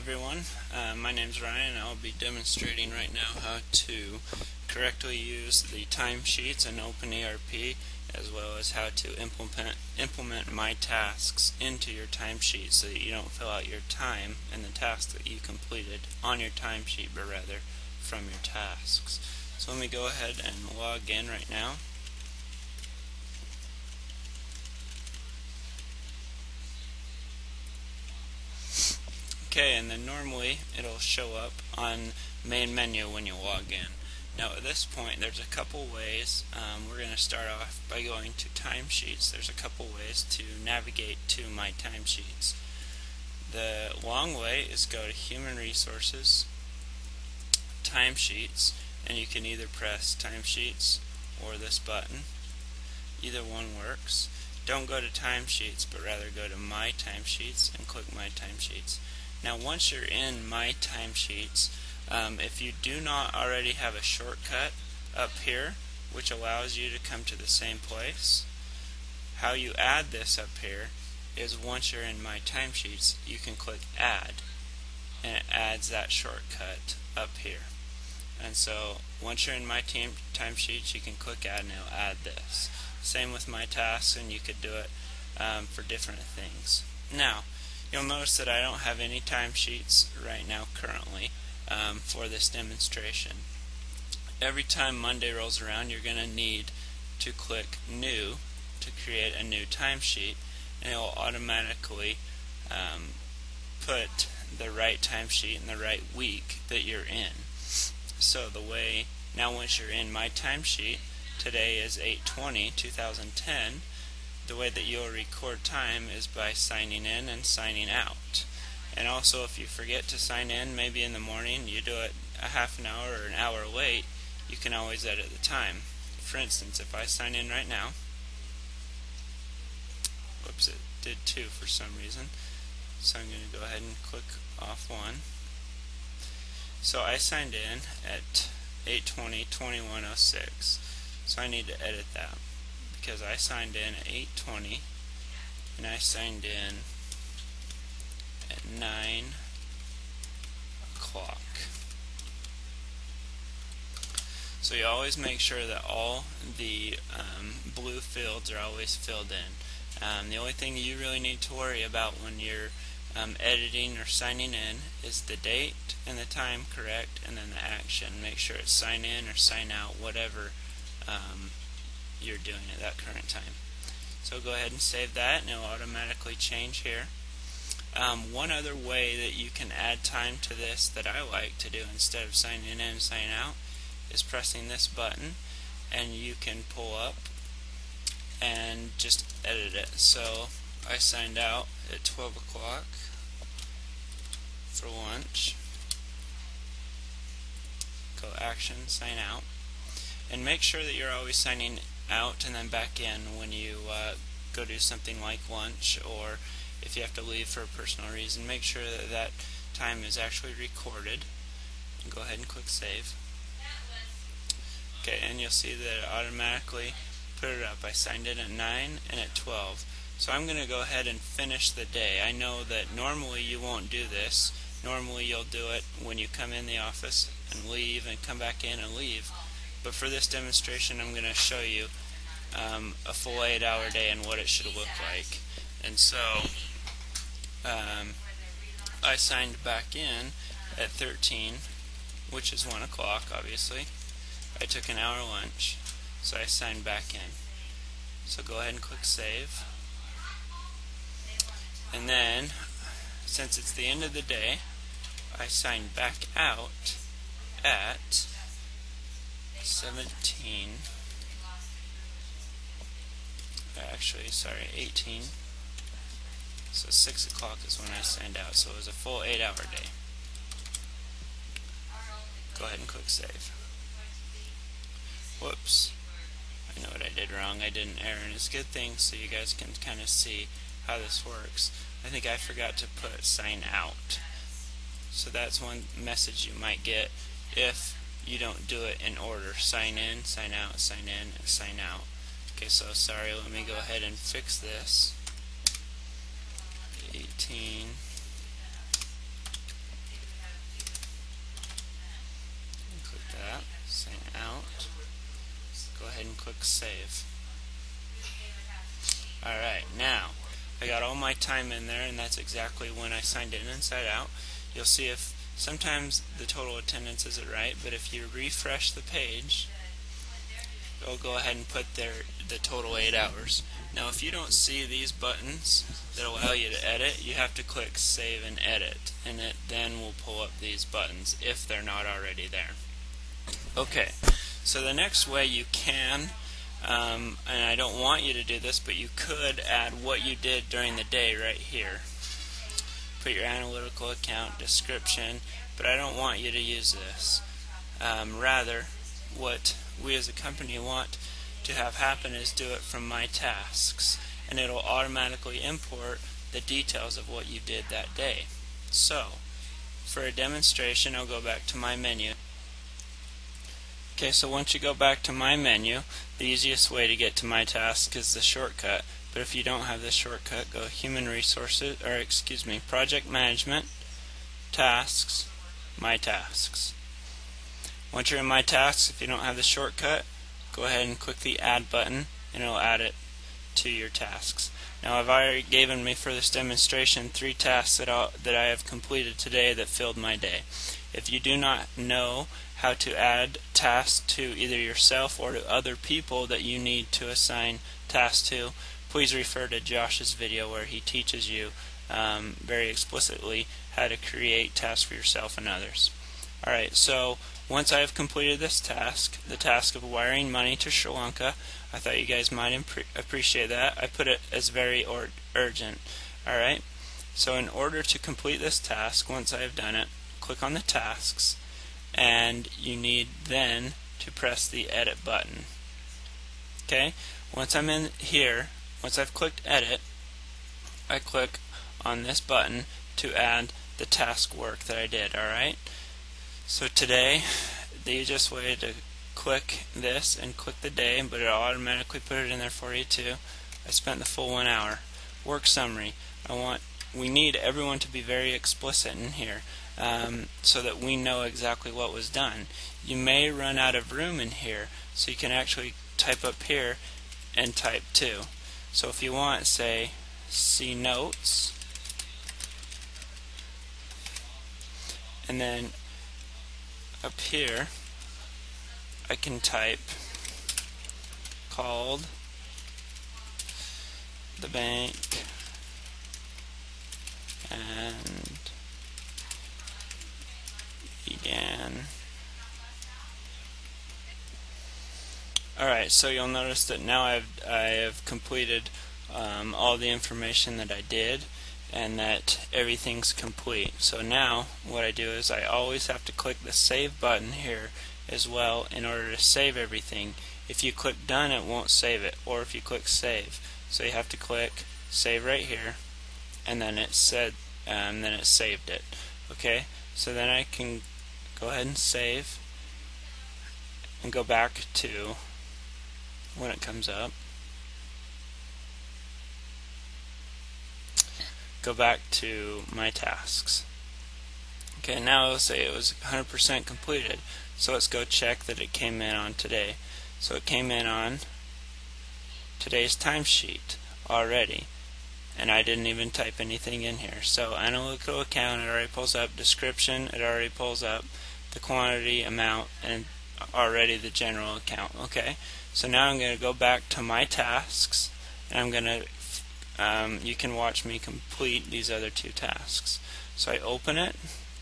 everyone, my name is Ryan and I'll be demonstrating right now how to correctly use the timesheets in OpenERP, as well as how to implement my tasks into your timesheet so that you don't fill out your time and the tasks that you completed on your timesheet, but rather from your tasks. So let me go ahead and log in right now. Okay, and then normally it'll show up on main menu when you log in. Now at this point there's a couple ways. We're going to start off by going to timesheets. There's a couple ways to navigate to my timesheets. The long way is go to Human Resources, Timesheets, and you can either press Timesheets or this button. Either one works. Don't go to Timesheets, but rather go to My Timesheets and click My Timesheets. Now once you're in My Timesheets, if you do not already have a shortcut up here which allows you to come to the same place, how you add this up here is once you're in My Timesheets, you can click Add, and it adds that shortcut up here. And so once you're in My Timesheets, you can click Add and it'll add this. Same with My Tasks, and you could do it for different things. Now you'll notice that I don't have any timesheets right now currently for this demonstration. Every time Monday rolls around, you're going to need to click New to create a new timesheet, and it will automatically put the right timesheet in the right week that you're in. So the way, now once you're in My Timesheet, today is 8/20/2010, the way that you'll record time is by signing in and signing out. And also, if you forget to sign in, maybe in the morning, you do it a half an hour or an hour late, you can always edit the time. For instance, if I sign in right now, whoops, it did 2 for some reason, so I'm going to go ahead and click off 1. So I signed in at 8/20/2106, so I need to edit that, because I signed in at 8:20 and I signed in at 9 o'clock. So you always make sure that all the blue fields are always filled in. The only thing you really need to worry about when you're editing or signing in is the date and the time correct, and then the action. Make sure it's sign in or sign out, whatever you're doing at that current time. So go ahead and save that and it will automatically change here. One other way that you can add time to this that I like to do instead of signing in and signing out is pressing this button, and you can pull up and just edit it. So I signed out at 12 o'clock for lunch. Go Action, Sign Out. And make sure that you're always signing out and then back in when you go do something like lunch, or if you have to leave for a personal reason. Make sure that that time is actually recorded, and go ahead and click Save. Okay, and you'll see that it automatically put it up. I signed in at 9 and at 12. So I'm going to go ahead and finish the day. I know that normally you won't do this. Normally you'll do it when you come in the office and leave and come back in and leave. But for this demonstration, I'm going to show you a full 8-hour day and what it should look like. And so I signed back in at 13, which is 1 o'clock, obviously. I took an hour lunch, so I signed back in. So go ahead and click Save. And then, since it's the end of the day, I signed back out at 18. So 6 o'clock is when I signed out, so it was a full 8-hour day. Go ahead and click Save. Whoops. I know what I did wrong. I did an error, and it's a good thing so you guys can kind of see how this works. I think I forgot to put sign out. So that's one message you might get if you don't do it in order. Sign in, sign out, sign in, and sign out. Okay, so sorry, let me go ahead and fix this. 18 click Save. Alright, now I got all my time in there, and that's exactly when I signed in inside out. You'll see if sometimes the total attendance isn't right, but if you refresh the page, it'll go ahead and put the total 8 hours. Now if you don't see these buttons that allow you to edit, you have to click Save and Edit, and it then will pull up these buttons if they're not already there. Okay, so the next way you can, and I don't want you to do this, but you could add what you did during the day right here. Put your analytical account, description, but I don't want you to use this. Rather, what we as a company want to have happen is do it from My Tasks, and it'll automatically import the details of what you did that day. So, for a demonstration, I'll go back to my menu. Okay, so once you go back to my menu, the easiest way to get to My Task is the shortcut. But if you don't have this shortcut, go Human Resources, Project Management, Tasks, My Tasks. Once you're in My Tasks, if you don't have the shortcut, go ahead and click the Add button, and it'll add it to your tasks. Now I've already given me for this demonstration 3 tasks that I have completed today that filled my day. If you do not know how to add tasks to either yourself or to other people that you need to assign tasks to, please refer to Josh's video where he teaches you very explicitly how to create tasks for yourself and others. Alright, so once I have completed this task, the task of wiring money to Sri Lanka, I thought you guys might appreciate that. I put it as very urgent. Alright, so in order to complete this task, once I have done it, click on the tasks, and you need then to press the Edit button. Okay, once I'm in here, once I've clicked Edit, I click on this button to add the task work that I did. Alright, so today, the easiest way to click this and click the day, but it'll automatically put it in there for you too. I spent the full 1 hour. Work summary. We need everyone to be very explicit in here so that we know exactly what was done. You may run out of room in here, so you can actually type up here and type too. So if you want, say, see notes, and then up here I can type called the bank and began. Alright, so you'll notice that now I have completed all the information that I did, and that everything's complete. So now what I do is I always have to click the Save button here as well in order to save everything. If you click Done, it won't save it, or if you click Save. So you have to click Save right here, and then it saved it. Okay, so then I can go ahead and save and go back to when it comes up. Go back to My Tasks. Okay, now it'll say it was 100% completed. So let's go check that it came in on today. So it came in on today's timesheet already, and I didn't even type anything in here. So analytical account, it already pulls up. Description, it already pulls up. The quantity, amount, and already the general account. Okay, so now I'm going to go back to My Tasks, and I'm going to you can watch me complete these other 2 tasks. So I open it,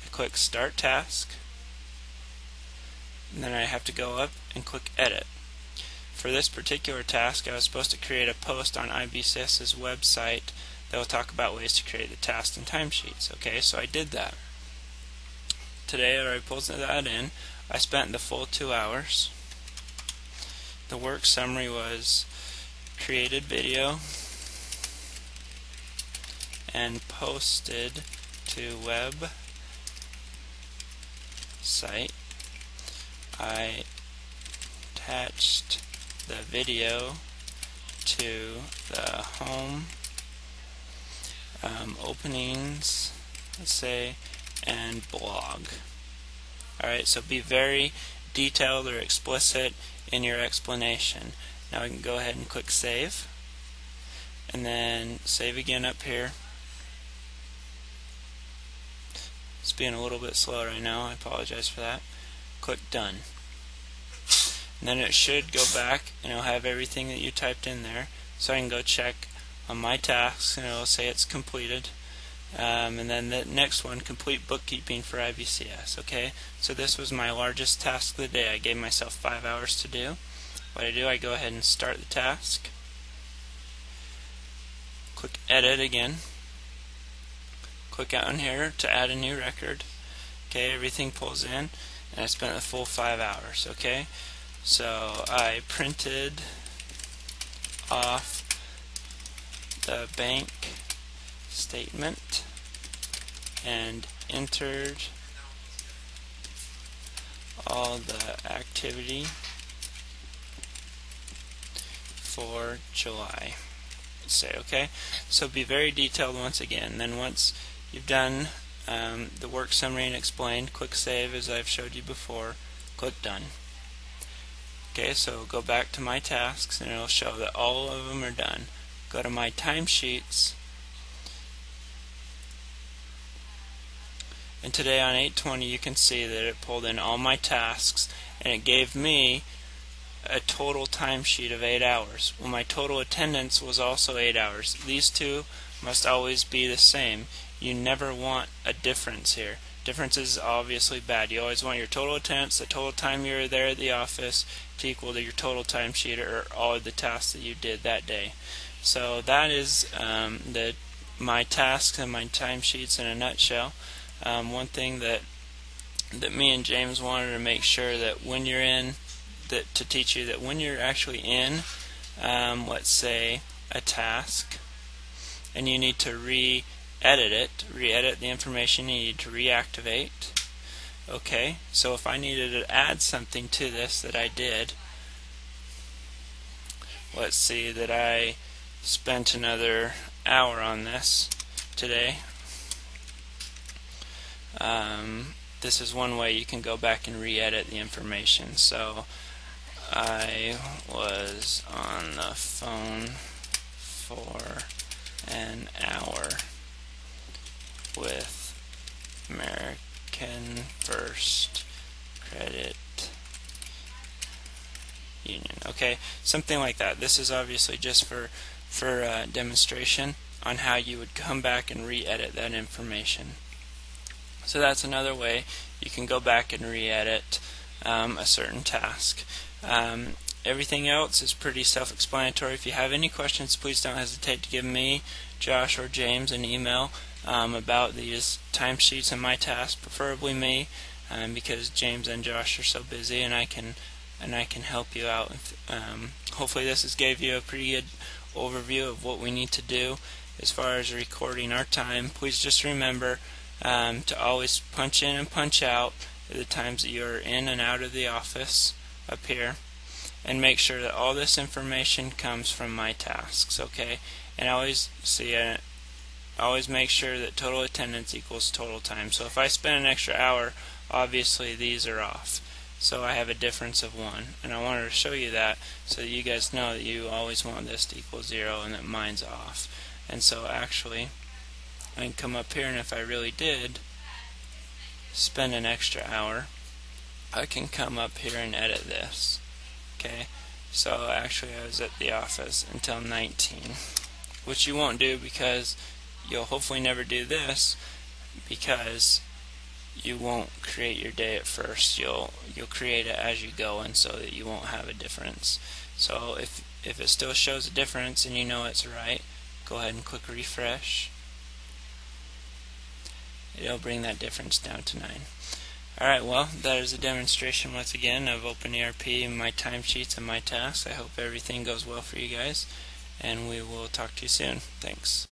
I click Start Task, and then I have to go up and click Edit. For this particular task, I was supposed to create a post on IBCS's website that will talk about ways to create the tasks and timesheets. Okay, so I did that. Today I already pulled that in. I spent the full 2 hours. The work summary was created video and posted to web site. I attached the video to the home openings, let's say, and blog. Alright, so be very detailed or explicit in your explanation. Now we can go ahead and click save, and then save again up here. It's being a little bit slow right now, I apologize for that. Click done. And then it should go back and it'll have everything that you typed in there. So I can go check on my tasks and it'll say it's completed. And then the next one, complete bookkeeping for IBCS. Okay, so this was my largest task of the day. I gave myself 5 hours to do. What I do, I go ahead and start the task. Click edit again. Click on here to add a new record. Okay, everything pulls in, and I spent the full 5 hours. Okay, so I printed off the bank statement and entered all the activity for July. Say okay, so be very detailed once again. Then once you've done the work summary and explained, click save as I've showed you before, click done. Okay, so go back to my tasks and it'll show that all of them are done. Go to my timesheets, and today on 8/20 you can see that it pulled in all my tasks and it gave me a total timesheet of 8 hours. Well, my total attendance was also 8 hours. These two must always be the same. You never want a difference here. Difference is obviously bad. You always want your total attendance, the total time you were there at the office, to equal to your total timesheet or all of the tasks that you did that day. So that is my tasks and my timesheets in a nutshell. One thing that me and James wanted to make sure that when you're in, to teach you that when you're actually in, let's say, a task, and you need to re-edit the information you need to reactivate. Okay, so if I needed to add something to this that I did, let's see that I spent another hour on this today. This is one way you can go back and re-edit the information. So I was on the phone for an hour with American First Credit Union. Okay, something like that. This is obviously just for demonstration on how you would come back and re-edit that information. So that's another way you can go back and re-edit a certain task. Everything else is pretty self-explanatory. If you have any questions, please don't hesitate to give me, Josh, or James an email about these timesheets and my tasks, preferably me, because James and Josh are so busy, and I can help you out. Hopefully this has gave you a pretty good overview of what we need to do as far as recording our time. Please just remember to always punch in and punch out at the times that you're in and out of the office up here, and make sure that all this information comes from my tasks. Okay, and always make sure that total attendance equals total time. So if I spend an extra hour, obviously these are off, so I have a difference of 1, and I wanted to show you that so that you guys know that you always want this to equal 0 and that mine's off. And so actually I can come up here, and if I really did spend an extra hour, I can come up here and edit this. Okay, so actually I was at the office until 19, which you won't do because you'll hopefully never do this, because you won't create your day at first. You'll create it as you go, and so that you won't have a difference. So if it still shows a difference and you know it's right, go ahead and click refresh. It'll bring that difference down to 9. Alright, well, that is a demonstration once again of OpenERP, my timesheets and my tasks. I hope everything goes well for you guys, and we will talk to you soon. Thanks.